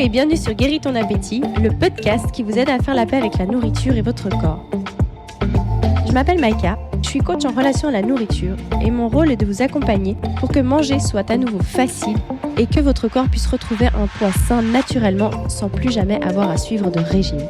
et bienvenue sur Guéris ton appétit, le podcast qui vous aide à faire la paix avec la nourriture et votre corps. Je m'appelle Maïka, je suis coach en relation à la nourriture et mon rôle est de vous accompagner pour que manger soit à nouveau facile et que votre corps puisse retrouver un poids sain naturellement sans plus jamais avoir à suivre de régime.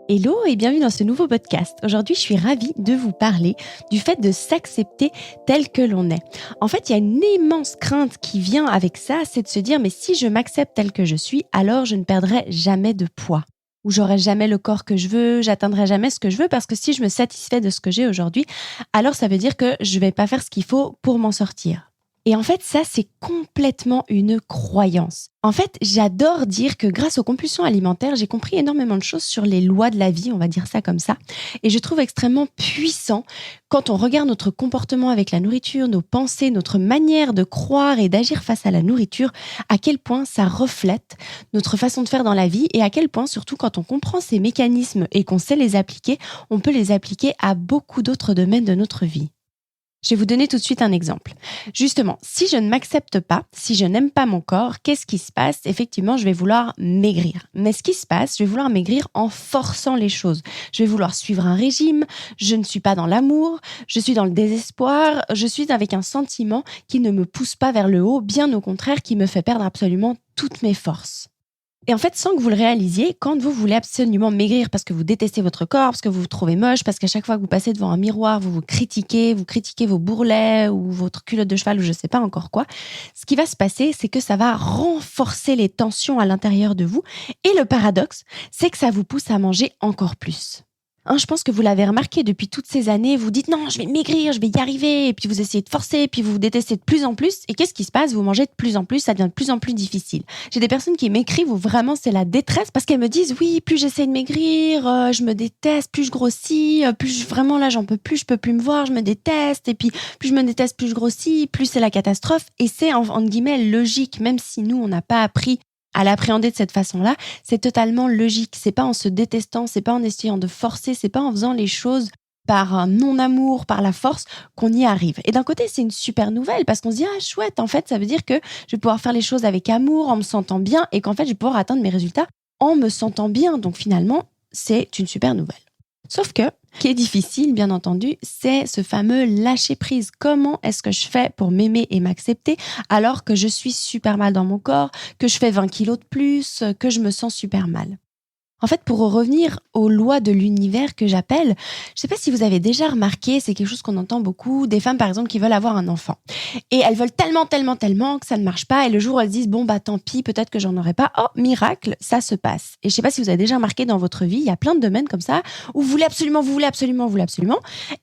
Hello et bienvenue dans ce nouveau podcast. Aujourd'hui, je suis ravie de vous parler du fait de s'accepter tel que l'on est. En fait, il y a une immense crainte qui vient avec ça, c'est de se dire « mais si je m'accepte tel que je suis, alors je ne perdrai jamais de poids ». Ou j'aurai jamais le corps que je veux, j'atteindrai jamais ce que je veux parce que si je me satisfais de ce que j'ai aujourd'hui, alors ça veut dire que je vais pas faire ce qu'il faut pour m'en sortir. Et en fait, ça, c'est complètement une croyance. En fait, j'adore dire que grâce aux compulsions alimentaires, j'ai compris énormément de choses sur les lois de la vie, on va dire ça comme ça. Et je trouve extrêmement puissant quand on regarde notre comportement avec la nourriture, nos pensées, notre manière de croire et d'agir face à la nourriture, à quel point ça reflète notre façon de faire dans la vie et à quel point, surtout quand on comprend ces mécanismes et qu'on sait les appliquer, on peut les appliquer à beaucoup d'autres domaines de notre vie. Je vais vous donner tout de suite un exemple. Justement, si je ne m'accepte pas, si je n'aime pas mon corps, qu'est-ce qui se passe ? Effectivement, je vais vouloir maigrir. Mais ce qui se passe, je vais vouloir maigrir en forçant les choses. Je vais vouloir suivre un régime, je ne suis pas dans l'amour, je suis dans le désespoir, je suis avec un sentiment qui ne me pousse pas vers le haut, bien au contraire, qui me fait perdre absolument toutes mes forces. Et en fait, sans que vous le réalisiez, quand vous voulez absolument maigrir parce que vous détestez votre corps, parce que vous vous trouvez moche, parce qu'à chaque fois que vous passez devant un miroir, vous critiquez vos bourrelets ou votre culotte de cheval ou je sais pas encore quoi, ce qui va se passer, c'est que ça va renforcer les tensions à l'intérieur de vous. Et le paradoxe, c'est que ça vous pousse à manger encore plus. Je pense que vous l'avez remarqué depuis toutes ces années, vous dites non, je vais maigrir, je vais y arriver, et puis vous essayez de forcer, puis vous vous détestez de plus en plus, et qu'est-ce qui se passe ? Vous mangez de plus en plus, ça devient de plus en plus difficile. J'ai des personnes qui m'écrivent où vraiment c'est la détresse, parce qu'elles me disent oui, plus j'essaie de maigrir, je me déteste, plus je grossis, vraiment là j'en peux plus, je peux plus me voir, je me déteste, et puis plus je me déteste, plus je grossis, plus c'est la catastrophe, et c'est entre guillemets logique, même si nous on n'a pas appris à l'appréhender de cette façon-là, c'est totalement logique. C'est pas en se détestant, c'est pas en essayant de forcer, c'est pas en faisant les choses par un non-amour, par la force, qu'on y arrive. Et d'un côté, c'est une super nouvelle parce qu'on se dit « Ah, chouette, en fait, ça veut dire que je vais pouvoir faire les choses avec amour, en me sentant bien et qu'en fait, je vais pouvoir atteindre mes résultats en me sentant bien. » Donc finalement, c'est une super nouvelle. Sauf que, ce qui est difficile, bien entendu, c'est ce fameux lâcher-prise. Comment est-ce que je fais pour m'aimer et m'accepter alors que je suis super mal dans mon corps, que je fais 20 kilos de plus, que je me sens super mal ? En fait, pour revenir aux lois de l'univers que j'appelle, je ne sais pas si vous avez déjà remarqué, c'est quelque chose qu'on entend beaucoup, des femmes par exemple qui veulent avoir un enfant. Et elles veulent tellement que ça ne marche pas. Et le jour où elles se disent, bon bah tant pis, peut-être que j'en aurai pas. Oh, miracle, ça se passe. Et je ne sais pas si vous avez déjà remarqué dans votre vie, il y a plein de domaines comme ça, où vous voulez absolument.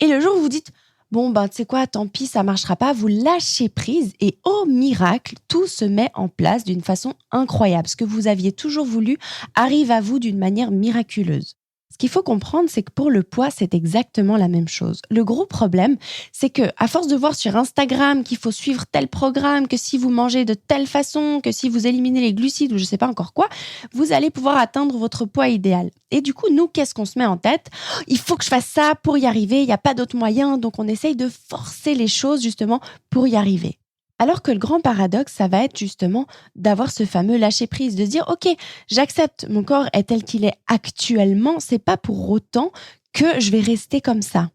Et le jour où vous dites, bon, tu sais quoi, tant pis, ça marchera pas, vous lâchez prise et au miracle, tout se met en place d'une façon incroyable. Ce que vous aviez toujours voulu arrive à vous d'une manière miraculeuse. Ce qu'il faut comprendre, c'est que pour le poids, c'est exactement la même chose. Le gros problème, c'est que à force de voir sur Instagram qu'il faut suivre tel programme, que si vous mangez de telle façon, que si vous éliminez les glucides ou je sais pas encore quoi, vous allez pouvoir atteindre votre poids idéal. Et du coup, nous, qu'est-ce qu'on se met en tête ? Il faut que je fasse ça pour y arriver, il n'y a pas d'autre moyen, donc on essaye de forcer les choses justement pour y arriver. Alors que le grand paradoxe, ça va être justement d'avoir ce fameux lâcher-prise, de se dire « Ok, j'accepte, mon corps est tel qu'il est actuellement, c'est pas pour autant que je vais rester comme ça. »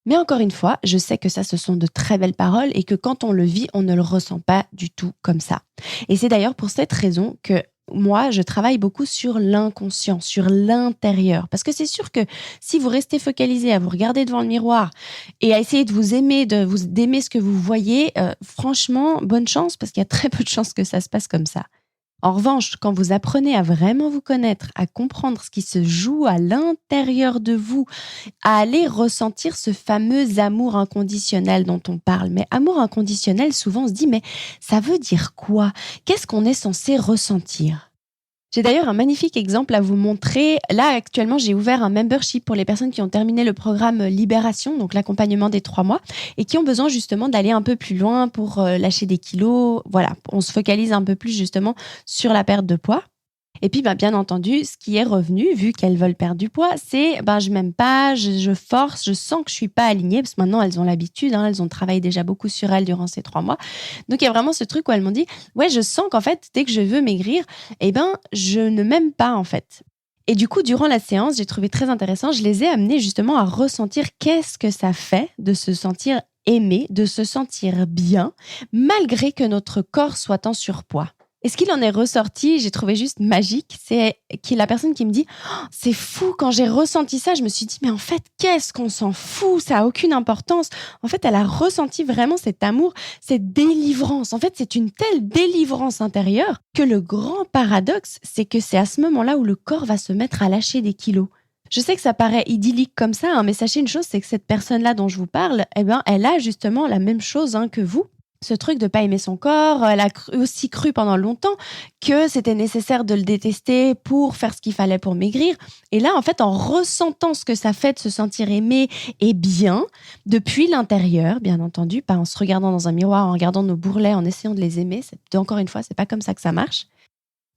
Mais encore une fois, je sais que ça, ce sont de très belles paroles et que quand on le vit, on ne le ressent pas du tout comme ça. Et c'est d'ailleurs pour cette raison que moi, je travaille beaucoup sur l'inconscient, sur l'intérieur. Parce que c'est sûr que si vous restez focalisé à vous regarder devant le miroir et à essayer de vous aimer, d'aimer ce que vous voyez, franchement, bonne chance parce qu'il y a très peu de chances que ça se passe comme ça. En revanche, quand vous apprenez à vraiment vous connaître, à comprendre ce qui se joue à l'intérieur de vous, à aller ressentir ce fameux amour inconditionnel dont on parle. Mais amour inconditionnel, souvent on se dit, mais ça veut dire quoi ? Qu'est-ce qu'on est censé ressentir ? J'ai d'ailleurs un magnifique exemple à vous montrer. Là, actuellement, j'ai ouvert un membership pour les personnes qui ont terminé le programme Libération, donc l'accompagnement des 3 mois, et qui ont besoin justement d'aller un peu plus loin pour lâcher des kilos. Voilà, on se focalise un peu plus justement sur la perte de poids. Et puis, bien entendu, ce qui est revenu, vu qu'elles veulent perdre du poids, c'est je m'aime pas, je force, je sens que je suis pas alignée, parce que maintenant elles ont l'habitude, elles ont travaillé déjà beaucoup sur elles durant ces 3 mois. Donc il y a vraiment ce truc où elles m'ont dit, ouais, je sens qu'en fait, dès que je veux maigrir, je ne m'aime pas en fait. Et du coup, durant la séance, j'ai trouvé très intéressant, je les ai amenées justement à ressentir qu'est-ce que ça fait de se sentir aimé, de se sentir bien, malgré que notre corps soit en surpoids. Et ce qu'il en est ressorti, j'ai trouvé juste magique, c'est la personne qui me dit «Oh, c'est fou, quand j'ai ressenti ça, je me suis dit mais en fait, qu'est-ce qu'on s'en fout, ça a aucune importance». En fait, elle a ressenti vraiment cet amour, cette délivrance. En fait, c'est une telle délivrance intérieure que le grand paradoxe, c'est que c'est à ce moment-là où le corps va se mettre à lâcher des kilos. Je sais que ça paraît idyllique comme ça, mais sachez une chose, c'est que cette personne-là dont je vous parle, elle a justement la même chose que vous. Ce truc de pas aimer son corps, elle a aussi cru pendant longtemps que c'était nécessaire de le détester pour faire ce qu'il fallait pour maigrir. Et là, en fait, en ressentant ce que ça fait de se sentir aimé et bien, depuis l'intérieur, bien entendu, pas en se regardant dans un miroir, en regardant nos bourrelets, en essayant de les aimer. Encore une fois, c'est pas comme ça que ça marche.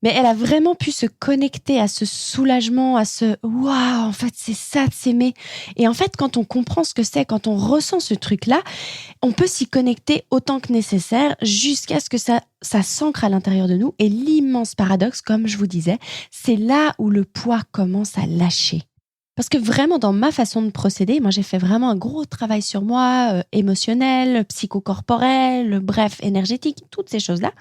Mais elle a vraiment pu se connecter à ce soulagement, à ce waouh, en fait, c'est ça de s'aimer. Et en fait, quand on comprend ce que c'est, quand on ressent ce truc-là, on peut s'y connecter autant que nécessaire jusqu'à ce que ça s'ancre à l'intérieur de nous. Et l'immense paradoxe, comme je vous disais, c'est là où le poids commence à lâcher. Parce que vraiment, dans ma façon de procéder, moi, j'ai fait vraiment un gros travail sur moi, émotionnel, psychocorporel, bref, énergétique, toutes ces choses-là.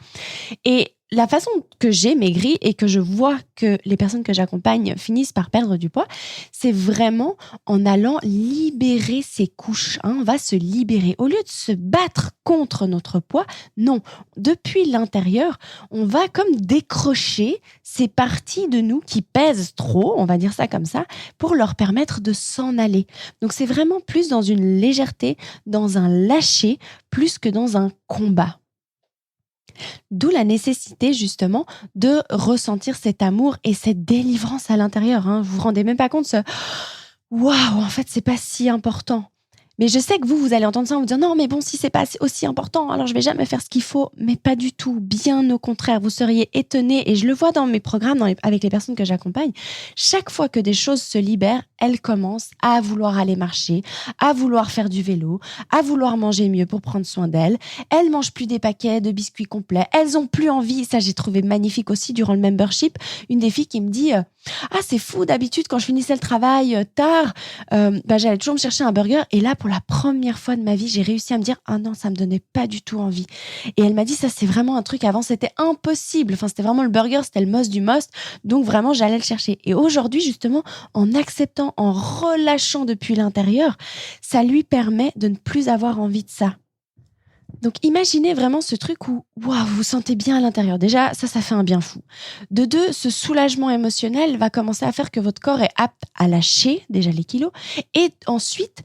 Et la façon que j'ai maigri et que je vois que les personnes que j'accompagne finissent par perdre du poids, c'est vraiment en allant libérer ces couches. On va se libérer. Au lieu de se battre contre notre poids, non. Depuis l'intérieur, on va comme décrocher ces parties de nous qui pèsent trop, on va dire ça comme ça, pour leur permettre de s'en aller. Donc c'est vraiment plus dans une légèreté, dans un lâcher, plus que dans un combat. D'où la nécessité justement de ressentir cet amour et cette délivrance à l'intérieur. Vous vous rendez même pas compte, waouh, en fait, c'est pas si important. Mais je sais que vous allez entendre ça en vous disant non, mais bon, si c'est pas aussi important, alors je vais jamais faire ce qu'il faut. Mais pas du tout. Bien au contraire, vous seriez étonnés. Et je le vois dans mes programmes, avec les personnes que j'accompagne. Chaque fois que des choses se libèrent, elles commencent à vouloir aller marcher, à vouloir faire du vélo, à vouloir manger mieux pour prendre soin d'elles. Elles mangent plus des paquets de biscuits complets. Elles ont plus envie. Ça, j'ai trouvé magnifique aussi durant le membership. Une des filles qui me dit ah, c'est fou, d'habitude, quand je finissais le travail tard, j'allais toujours me chercher un burger. Et là, pour la première fois de ma vie, j'ai réussi à me dire ah non, ça me donnait pas du tout envie. Et elle m'a dit ça, c'est vraiment un truc, avant c'était impossible. Enfin, c'était vraiment le burger, c'était le most du most. Donc vraiment, j'allais le chercher. Et aujourd'hui, justement, en acceptant, en relâchant depuis l'intérieur, ça lui permet de ne plus avoir envie de ça. Donc imaginez vraiment ce truc où waouh, vous vous sentez bien à l'intérieur. Déjà, ça fait un bien fou. De deux, ce soulagement émotionnel va commencer à faire que votre corps est apte à lâcher déjà les kilos. Et ensuite,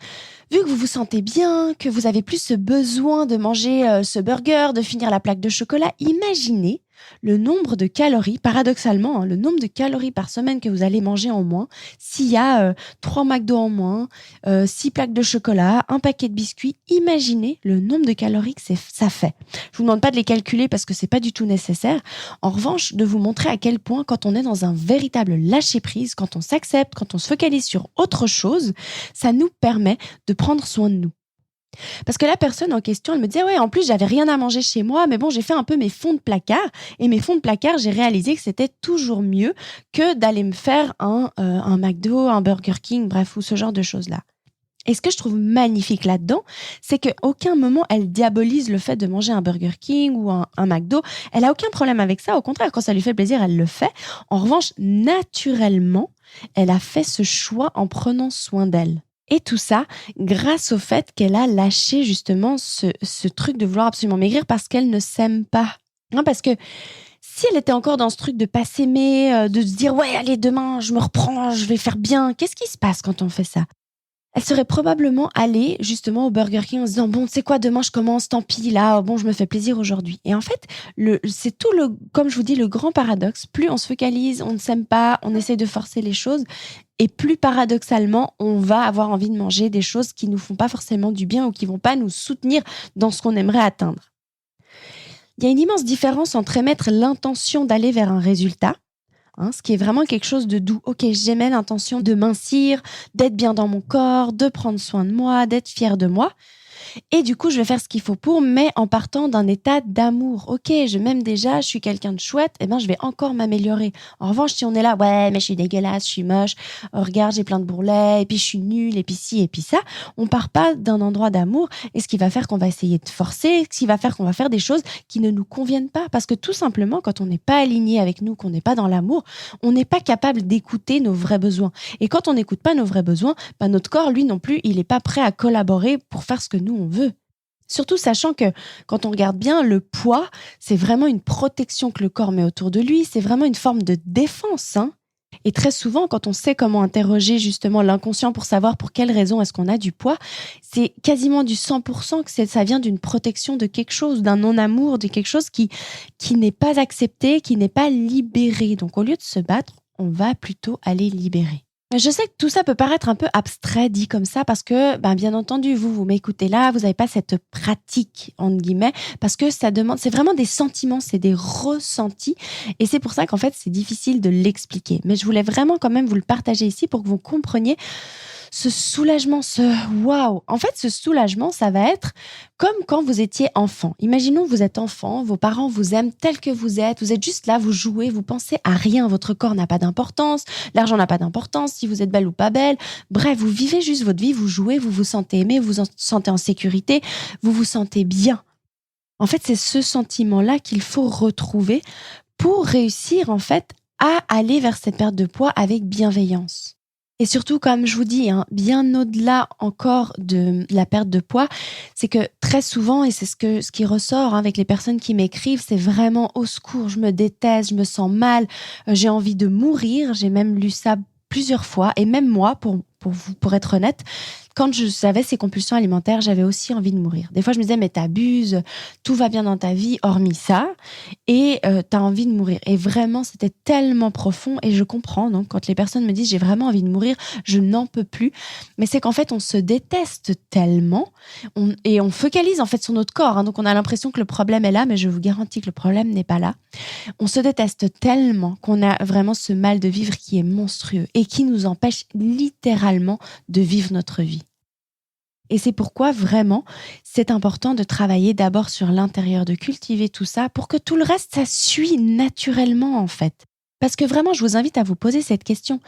vu que vous vous sentez bien, que vous avez plus ce besoin de manger ce burger, de finir la plaque de chocolat, imaginez le nombre de calories, paradoxalement, le nombre de calories par semaine que vous allez manger en moins s'il y a 3 McDo en moins, 6 plaques de chocolat, un paquet de biscuits. Imaginez le nombre de calories que ça fait. Je vous demande pas de les calculer parce que c'est pas du tout nécessaire. En revanche, de vous montrer à quel point, quand on est dans un véritable lâcher-prise, quand on s'accepte, quand on se focalise sur autre chose, ça nous permet de prendre soin de nous. Parce que la personne en question, elle me disait ouais, en plus j'avais rien à manger chez moi, mais bon, j'ai fait un peu mes fonds de placard, et mes fonds de placard, j'ai réalisé que c'était toujours mieux que d'aller me faire un McDo, un Burger King, bref, ou ce genre de choses-là. Et ce que je trouve magnifique là-dedans, c'est qu'à aucun moment elle diabolise le fait de manger un Burger King ou un McDo. Elle a aucun problème avec ça. Au contraire, quand ça lui fait plaisir, elle le fait. En revanche, naturellement, elle a fait ce choix en prenant soin d'elle. Et tout ça grâce au fait qu'elle a lâché justement ce truc de vouloir absolument maigrir parce qu'elle ne s'aime pas. Parce que si elle était encore dans ce truc de pas s'aimer, de se dire « ouais, allez, demain, je me reprends, je vais faire bien », qu'est-ce qui se passe quand on fait ça ? Elle serait probablement allée justement au Burger King en se disant « bon, tu sais quoi, demain je commence, tant pis, là, bon, je me fais plaisir aujourd'hui ». Et en fait, c'est tout comme je vous dis, le grand paradoxe. Plus on se focalise, on ne s'aime pas, on essaie de forcer les choses, et plus paradoxalement, on va avoir envie de manger des choses qui nous font pas forcément du bien ou qui vont pas nous soutenir dans ce qu'on aimerait atteindre. Il y a une immense différence entre émettre l'intention d'aller vers un résultat, hein, ce qui est vraiment quelque chose de doux. Ok, j'aimais l'intention de mincir, d'être bien dans mon corps, de prendre soin de moi, d'être fière de moi. Et du coup, je vais faire ce qu'il faut pour, mais en partant d'un état d'amour. Ok, je m'aime déjà, je suis quelqu'un de chouette, eh ben, je vais encore m'améliorer. En revanche, si on est là, ouais, mais je suis dégueulasse, je suis moche, regarde, j'ai plein de bourrelets, et puis je suis nulle, et puis ci, et puis ça, on part pas d'un endroit d'amour, et ce qui va faire qu'on va essayer de forcer, ce qui va faire qu'on va faire des choses qui ne nous conviennent pas, parce que tout simplement, quand on n'est pas aligné avec nous, qu'on n'est pas dans l'amour, on n'est pas capable d'écouter nos vrais besoins. Et quand on n'écoute pas nos vrais besoins, ben, notre corps, lui non plus, il n'est pas prêt à collaborer pour faire ce que nous, on veut. Surtout sachant que quand on regarde bien, le poids, c'est vraiment une protection que le corps met autour de lui, c'est vraiment une forme de défense, hein. Et très souvent, quand on sait comment interroger justement l'inconscient pour savoir pour quelles raisons est-ce qu'on a du poids, c'est quasiment du 100% que ça vient d'une protection de quelque chose, d'un non-amour, de quelque chose qui n'est pas accepté, qui n'est pas libéré. Donc au lieu de se battre, on va plutôt aller libérer. Je sais que tout ça peut paraître un peu abstrait dit comme ça parce que, ben, bien entendu, vous m'écoutez là, vous n'avez pas cette pratique, entre guillemets, parce que ça demande, c'est vraiment des sentiments, c'est des ressentis. Et c'est pour ça qu'en fait, c'est difficile de l'expliquer. Mais je voulais vraiment quand même vous le partager ici pour que vous compreniez ce soulagement, ce waouh. En fait, ce soulagement, ça va être comme quand vous étiez enfant. Imaginons, vous êtes enfant, vos parents vous aiment tel que vous êtes juste là, vous jouez, vous pensez à rien, votre corps n'a pas d'importance, l'argent n'a pas d'importance, si vous êtes belle ou pas belle. Bref, vous vivez juste votre vie, vous jouez, vous vous sentez aimé, vous vous sentez en sécurité, vous vous sentez bien. En fait, c'est ce sentiment-là qu'il faut retrouver pour réussir, en fait, à aller vers cette perte de poids avec bienveillance. Et surtout, comme je vous dis, hein, bien au-delà encore de la perte de poids, c'est que très souvent, et c'est ce qui ressort hein, avec les personnes qui m'écrivent, c'est vraiment au secours, je me déteste, je me sens mal, j'ai envie de mourir. J'ai même lu ça plusieurs fois, et même moi, pour être honnête, quand j'avais ces compulsions alimentaires, j'avais aussi envie de mourir. Des fois, je me disais, mais t'abuses, tout va bien dans ta vie, hormis ça, et t'as envie de mourir. Et vraiment, c'était tellement profond, et je comprends, donc, quand les personnes me disent, j'ai vraiment envie de mourir, je n'en peux plus. Mais c'est qu'en fait, on se déteste tellement, et on focalise en fait sur notre corps. Hein, donc, on a l'impression que le problème est là, mais je vous garantis que le problème n'est pas là. On se déteste tellement qu'on a vraiment ce mal de vivre qui est monstrueux, et qui nous empêche littéralement de vivre notre vie. Et c'est pourquoi vraiment, c'est important de travailler d'abord sur l'intérieur, de cultiver tout ça pour que tout le reste, ça suit naturellement en fait. Parce que vraiment, je vous invite à vous poser cette question.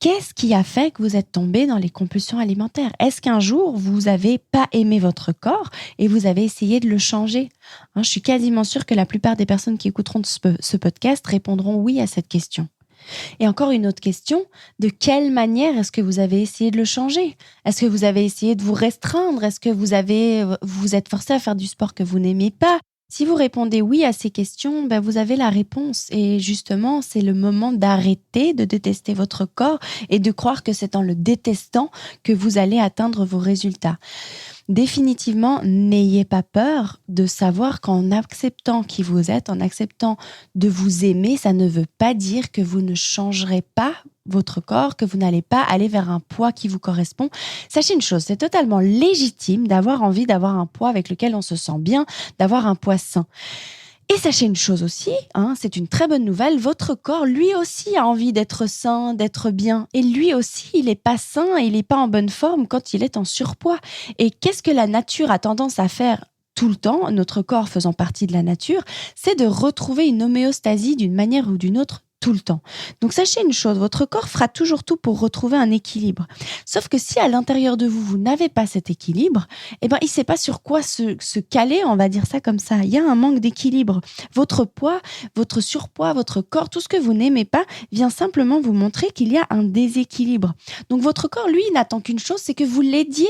Qu'est-ce qui a fait que vous êtes tombé dans les compulsions alimentaires? Est-ce qu'un jour, vous n'avez pas aimé votre corps et vous avez essayé de le changer? Hein, je suis quasiment sûre que la plupart des personnes qui écouteront ce podcast répondront oui à cette question. Et encore une autre question, de quelle manière est-ce que vous avez essayé de le changer? Est-ce que vous avez essayé de vous restreindre? Est-ce que vous êtes forcé à faire du sport que vous n'aimez pas? Si vous répondez oui à ces questions, ben vous avez la réponse. Et justement, c'est le moment d'arrêter de détester votre corps et de croire que c'est en le détestant que vous allez atteindre vos résultats. Définitivement, n'ayez pas peur de savoir qu'en acceptant qui vous êtes, en acceptant de vous aimer, ça ne veut pas dire que vous ne changerez pas votre corps, que vous n'allez pas aller vers un poids qui vous correspond. Sachez une chose, c'est totalement légitime d'avoir envie d'avoir un poids avec lequel on se sent bien, d'avoir un poids sain. Et sachez une chose aussi, hein, c'est une très bonne nouvelle, votre corps, lui aussi, a envie d'être sain, d'être bien. Et lui aussi, il n'est pas sain, il n'est pas en bonne forme quand il est en surpoids. Et qu'est-ce que la nature a tendance à faire tout le temps, notre corps faisant partie de la nature, c'est de retrouver une homéostasie d'une manière ou d'une autre tout le temps. Donc sachez une chose, votre corps fera toujours tout pour retrouver un équilibre. Sauf que si à l'intérieur de vous, vous n'avez pas cet équilibre, eh ben, il ne sait pas sur quoi se caler, on va dire ça comme ça. Il y a un manque d'équilibre. Votre poids, votre surpoids, votre corps, tout ce que vous n'aimez pas vient simplement vous montrer qu'il y a un déséquilibre. Donc votre corps, lui, n'attend qu'une chose, c'est que vous l'aidiez.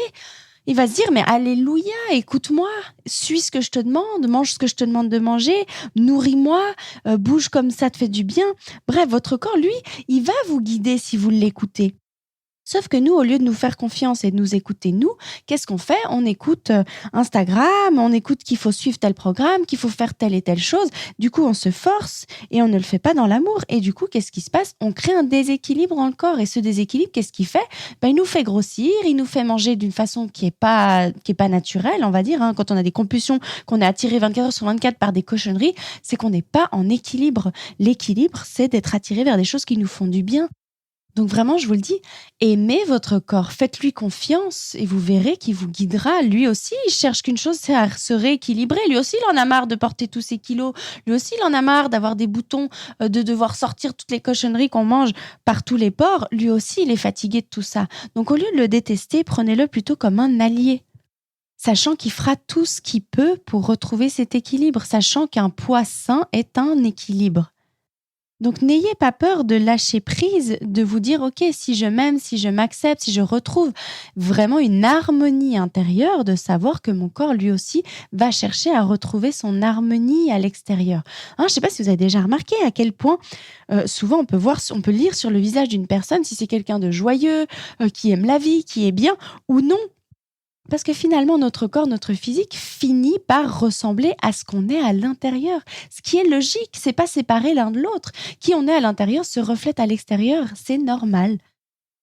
Il va se dire, mais alléluia, écoute-moi, suis ce que je te demande, mange ce que je te demande de manger, nourris-moi, bouge comme ça te fait du bien. Bref, votre corps, lui, il va vous guider si vous l'écoutez. Sauf que nous, au lieu de nous faire confiance et de nous écouter nous, qu'est-ce qu'on fait? On écoute Instagram, on écoute qu'il faut suivre tel programme, qu'il faut faire telle et telle chose. Du coup, on se force et on ne le fait pas dans l'amour. Et du coup, qu'est-ce qui se passe? On crée un déséquilibre dans le corps. Et ce déséquilibre, qu'est-ce qu'il fait? Il nous fait grossir, il nous fait manger d'une façon qui est pas naturelle, on va dire. Quand on a des compulsions, qu'on est attiré 24 heures sur 24 par des cochonneries, c'est qu'on n'est pas en équilibre. L'équilibre, c'est d'être attiré vers des choses qui nous font du bien. Donc vraiment, je vous le dis, aimez votre corps, faites-lui confiance et vous verrez qu'il vous guidera. Lui aussi, il cherche qu'une chose, c'est à se rééquilibrer. Lui aussi, il en a marre de porter tous ses kilos. Lui aussi, il en a marre d'avoir des boutons, de devoir sortir toutes les cochonneries qu'on mange par tous les pores. Lui aussi, il est fatigué de tout ça. Donc au lieu de le détester, prenez-le plutôt comme un allié. Sachant qu'il fera tout ce qu'il peut pour retrouver cet équilibre, sachant qu'un poids sain est un équilibre. Donc n'ayez pas peur de lâcher prise, de vous dire OK, si je m'aime, si je m'accepte, si je retrouve vraiment une harmonie intérieure, de savoir que mon corps lui aussi va chercher à retrouver son harmonie à l'extérieur. Je ne sais pas si vous avez déjà remarqué à quel point souvent on peut lire sur le visage d'une personne si c'est quelqu'un de joyeux, qui aime la vie, qui est bien ou non. Parce que finalement, notre corps, notre physique finit par ressembler à ce qu'on est à l'intérieur. Ce qui est logique, c'est pas séparer l'un de l'autre. Qui on est à l'intérieur se reflète à l'extérieur, c'est normal.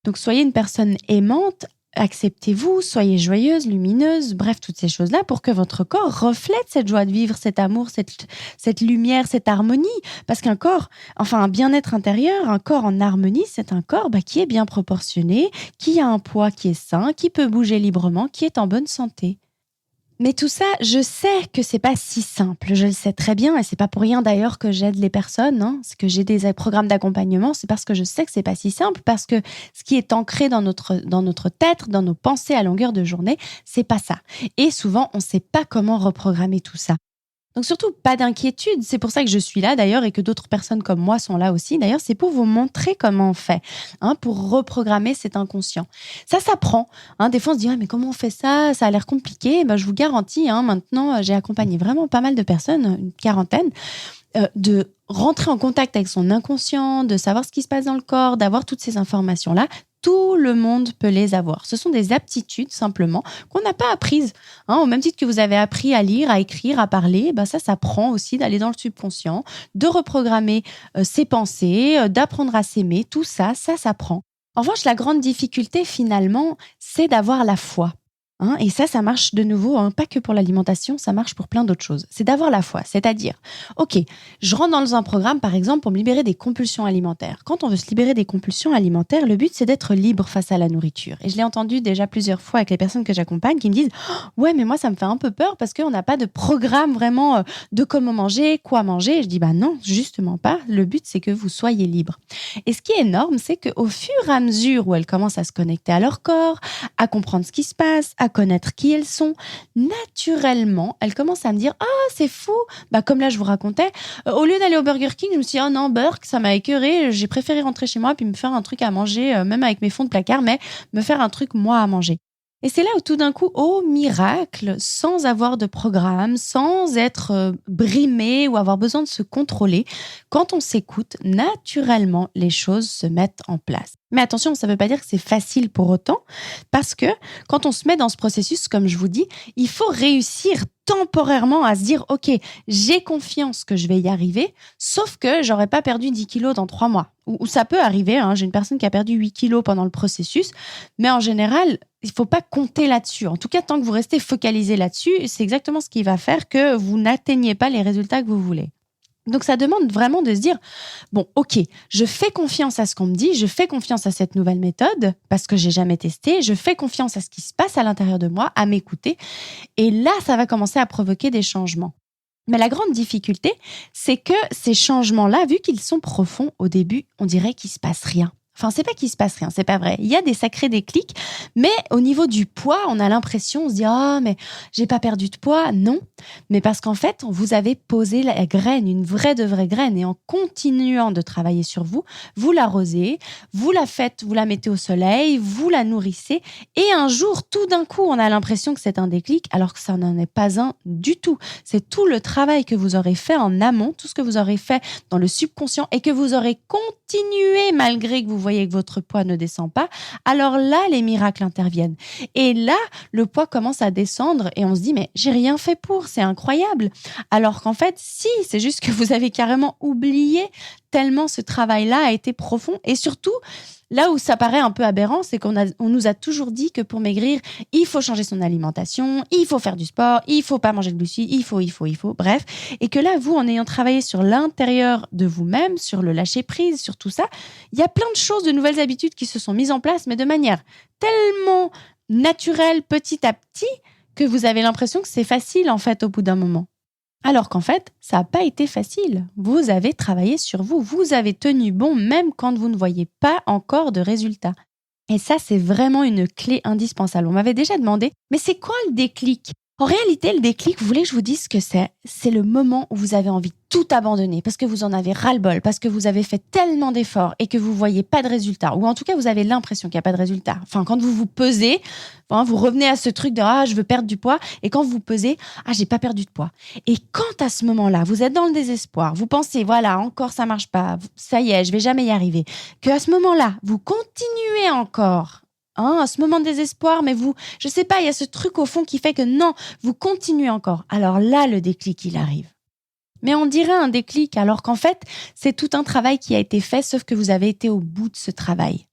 Donc soyez une personne aimante, acceptez-vous, soyez joyeuse, lumineuse, bref, toutes ces choses-là pour que votre corps reflète cette joie de vivre, cet amour, cette lumière, cette harmonie. Parce qu'un corps, un bien-être intérieur, un corps en harmonie, c'est un corps qui est bien proportionné, qui a un poids qui est sain, qui peut bouger librement, qui est en bonne santé. Mais tout ça, je sais que c'est pas si simple. Je le sais très bien et c'est pas pour rien d'ailleurs que j'aide les personnes. C'est que j'ai des programmes d'accompagnement. C'est parce que je sais que c'est pas si simple, parce que ce qui est ancré dans notre tête, dans nos pensées à longueur de journée, c'est pas ça. Et souvent, on sait pas comment reprogrammer tout ça. Donc surtout, pas d'inquiétude. C'est pour ça que je suis là d'ailleurs et que d'autres personnes comme moi sont là aussi. D'ailleurs, c'est pour vous montrer comment on fait, pour reprogrammer cet inconscient. Ça s'apprend. Des fois, on se dit, mais comment on fait ça? Ça a l'air compliqué. Je vous garantis, maintenant, j'ai accompagné vraiment pas mal de personnes, une quarantaine, de rentrer en contact avec son inconscient, de savoir ce qui se passe dans le corps, d'avoir toutes ces informations-là. Tout le monde peut les avoir. Ce sont des aptitudes simplement qu'on n'a pas apprises. Au même titre que vous avez appris à lire, à écrire, à parler, ça s'apprend aussi d'aller dans le subconscient, de reprogrammer ses pensées, d'apprendre à s'aimer. Tout ça, ça s'apprend. En revanche, la grande difficulté finalement, c'est d'avoir la foi. Et ça marche de nouveau, pas que pour l'alimentation, ça marche pour plein d'autres choses. C'est d'avoir la foi, c'est-à-dire, OK, je rentre dans un programme, par exemple, pour me libérer des compulsions alimentaires. Quand on veut se libérer des compulsions alimentaires, le but, c'est d'être libre face à la nourriture. Et je l'ai entendu déjà plusieurs fois avec les personnes que j'accompagne qui me disent « Ouais, mais moi, ça me fait un peu peur parce qu'on n'a pas de programme vraiment de comment manger, quoi manger. » Et je dis « Non, justement pas. Le but, c'est que vous soyez libre. » Et ce qui est énorme, c'est qu'au fur et à mesure où elles commencent à se connecter à leur corps, à comprendre ce qui se passe, à connaître qui elles sont, naturellement, elles commencent à me dire « Ah, c'est fou !» Comme là, je vous racontais, au lieu d'aller au Burger King, je me suis dit « Oh non, Burger, ça m'a écœuré. J'ai préféré rentrer chez moi puis me faire un truc à manger, même avec mes fonds de placard, mais me faire un truc, moi, à manger. » Et c'est là où tout d'un coup, au miracle, sans avoir de programme, sans être brimé ou avoir besoin de se contrôler, quand on s'écoute, naturellement, les choses se mettent en place. Mais attention, ça ne veut pas dire que c'est facile pour autant, parce que quand on se met dans ce processus, comme je vous dis, il faut réussir temporairement à se dire « Ok, j'ai confiance que je vais y arriver, sauf que j'aurais pas perdu 10 kilos dans 3 mois. » Ou ça peut arriver, j'ai une personne qui a perdu 8 kilos pendant le processus, mais en général, il ne faut pas compter là-dessus. En tout cas, tant que vous restez focalisé là-dessus, c'est exactement ce qui va faire que vous n'atteignez pas les résultats que vous voulez. Donc, ça demande vraiment de se dire, bon, OK, je fais confiance à ce qu'on me dit, je fais confiance à cette nouvelle méthode parce que j'ai jamais testé, je fais confiance à ce qui se passe à l'intérieur de moi, à m'écouter. Et là, ça va commencer à provoquer des changements. Mais la grande difficulté, c'est que ces changements-là, vu qu'ils sont profonds, au début, on dirait qu'il se passe rien. C'est pas qu'il se passe rien, c'est pas vrai. Il y a des sacrés déclics, mais au niveau du poids, on a l'impression, on se dit « Ah, mais j'ai pas perdu de poids. » Non, mais parce qu'en fait, vous avez posé la graine, une vraie de vraie graine, et en continuant de travailler sur vous, vous l'arrosez, vous la faites, vous la mettez au soleil, vous la nourrissez, et un jour, tout d'un coup, on a l'impression que c'est un déclic, alors que ça n'en est pas un du tout. C'est tout le travail que vous aurez fait en amont, tout ce que vous aurez fait dans le subconscient, et que vous aurez continué malgré que vous voyez voyez que votre poids ne descend pas, alors là, les miracles interviennent. Et là, le poids commence à descendre et on se dit, mais j'ai rien fait pour, c'est incroyable. Alors qu'en fait, si, c'est juste que vous avez carrément oublié tellement ce travail-là a été profond. Et surtout, là où ça paraît un peu aberrant, c'est qu'on nous a toujours dit que pour maigrir, il faut changer son alimentation, il faut faire du sport, il faut pas manger de glucides, il faut, bref. Et que là, vous, en ayant travaillé sur l'intérieur de vous-même, sur le lâcher-prise, sur tout ça, il y a plein de choses, de nouvelles habitudes qui se sont mises en place, mais de manière tellement naturelle, petit à petit, que vous avez l'impression que c'est facile, en fait, au bout d'un moment. Alors qu'en fait, ça n'a pas été facile. Vous avez travaillé sur vous, vous avez tenu bon même quand vous ne voyez pas encore de résultats. Et ça, c'est vraiment une clé indispensable. On m'avait déjà demandé, mais c'est quoi le déclic ? En réalité, le déclic, vous voulez que je vous dise ce que c'est ? C'est le moment où vous avez envie de tout abandonner parce que vous en avez ras-le-bol, parce que vous avez fait tellement d'efforts et que vous ne voyez pas de résultats. Ou en tout cas, vous avez l'impression qu'il n'y a pas de résultats. Enfin, quand vous vous pesez, vous revenez à ce truc de « Ah, je veux perdre du poids ». Et quand vous pesez « Ah, j'ai pas perdu de poids ». Et quand à ce moment-là, vous êtes dans le désespoir, vous pensez « Voilà, encore ça marche pas, ça y est, je vais jamais y arriver ». Qu'à ce moment-là, vous continuez encore à ce moment de désespoir, mais vous, je sais pas, il y a ce truc au fond qui fait que non, vous continuez encore. Alors là, le déclic, il arrive. Mais on dirait un déclic, alors qu'en fait, c'est tout un travail qui a été fait, sauf que vous avez été au bout de ce travail.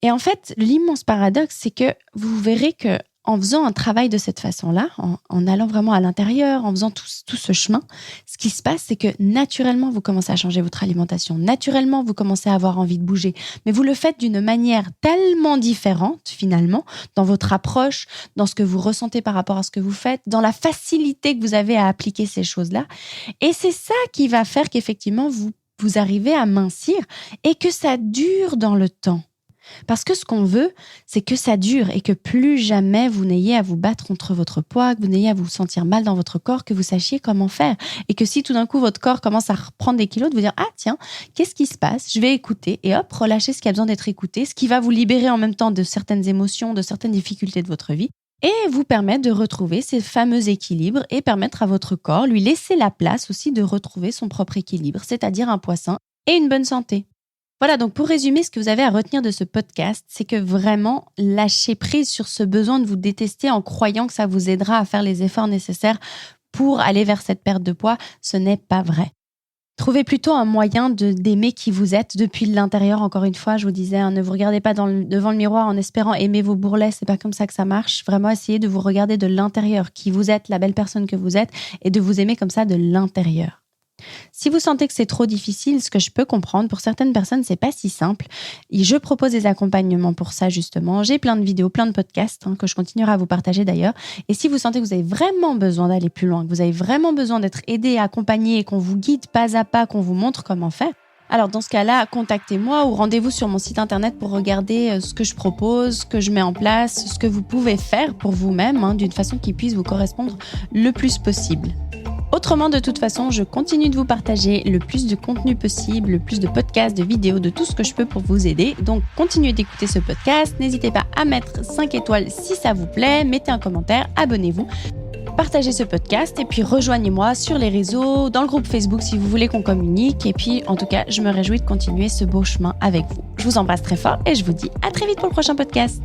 Et en fait, l'immense paradoxe, c'est que vous verrez que en faisant un travail de cette façon-là, en allant vraiment à l'intérieur, en faisant tout ce chemin, ce qui se passe, c'est que naturellement, vous commencez à changer votre alimentation. Naturellement, vous commencez à avoir envie de bouger. Mais vous le faites d'une manière tellement différente, finalement, dans votre approche, dans ce que vous ressentez par rapport à ce que vous faites, dans la facilité que vous avez à appliquer ces choses-là. Et c'est ça qui va faire qu'effectivement, vous arrivez à mincir et que ça dure dans le temps. Parce que ce qu'on veut, c'est que ça dure et que plus jamais vous n'ayez à vous battre contre votre poids, que vous n'ayez à vous sentir mal dans votre corps, que vous sachiez comment faire. Et que si tout d'un coup votre corps commence à reprendre des kilos, de vous dire « Ah tiens, qu'est-ce qui se passe ? Je vais écouter » et hop, relâcher ce qui a besoin d'être écouté, ce qui va vous libérer en même temps de certaines émotions, de certaines difficultés de votre vie et vous permettre de retrouver ces fameux équilibres et permettre à votre corps, lui laisser la place aussi de retrouver son propre équilibre, c'est-à-dire un poids sain et une bonne santé. Voilà, donc pour résumer, ce que vous avez à retenir de ce podcast, c'est que vraiment, lâchez prise sur ce besoin de vous détester en croyant que ça vous aidera à faire les efforts nécessaires pour aller vers cette perte de poids, ce n'est pas vrai. Trouvez plutôt un moyen d'aimer qui vous êtes depuis l'intérieur. Encore une fois, je vous disais, ne vous regardez pas devant le miroir en espérant aimer vos bourrelets, c'est pas comme ça que ça marche. Vraiment, essayez de vous regarder de l'intérieur, qui vous êtes, la belle personne que vous êtes, et de vous aimer comme ça de l'intérieur. Si vous sentez que c'est trop difficile, ce que je peux comprendre, pour certaines personnes, c'est pas si simple. Et je propose des accompagnements pour ça, justement. J'ai plein de vidéos, plein de podcasts que je continuerai à vous partager d'ailleurs. Et si vous sentez que vous avez vraiment besoin d'aller plus loin, que vous avez vraiment besoin d'être aidé, accompagné et qu'on vous guide pas à pas, qu'on vous montre comment faire, alors dans ce cas-là, contactez-moi ou rendez-vous sur mon site internet pour regarder ce que je propose, ce que je mets en place, ce que vous pouvez faire pour vous-même, d'une façon qui puisse vous correspondre le plus possible. Autrement, de toute façon, je continue de vous partager le plus de contenu possible, le plus de podcasts, de vidéos, de tout ce que je peux pour vous aider. Donc, continuez d'écouter ce podcast. N'hésitez pas à mettre 5 étoiles si ça vous plaît. Mettez un commentaire, abonnez-vous, partagez ce podcast et puis rejoignez-moi sur les réseaux, dans le groupe Facebook si vous voulez qu'on communique. Et puis, en tout cas, je me réjouis de continuer ce beau chemin avec vous. Je vous embrasse très fort et je vous dis à très vite pour le prochain podcast.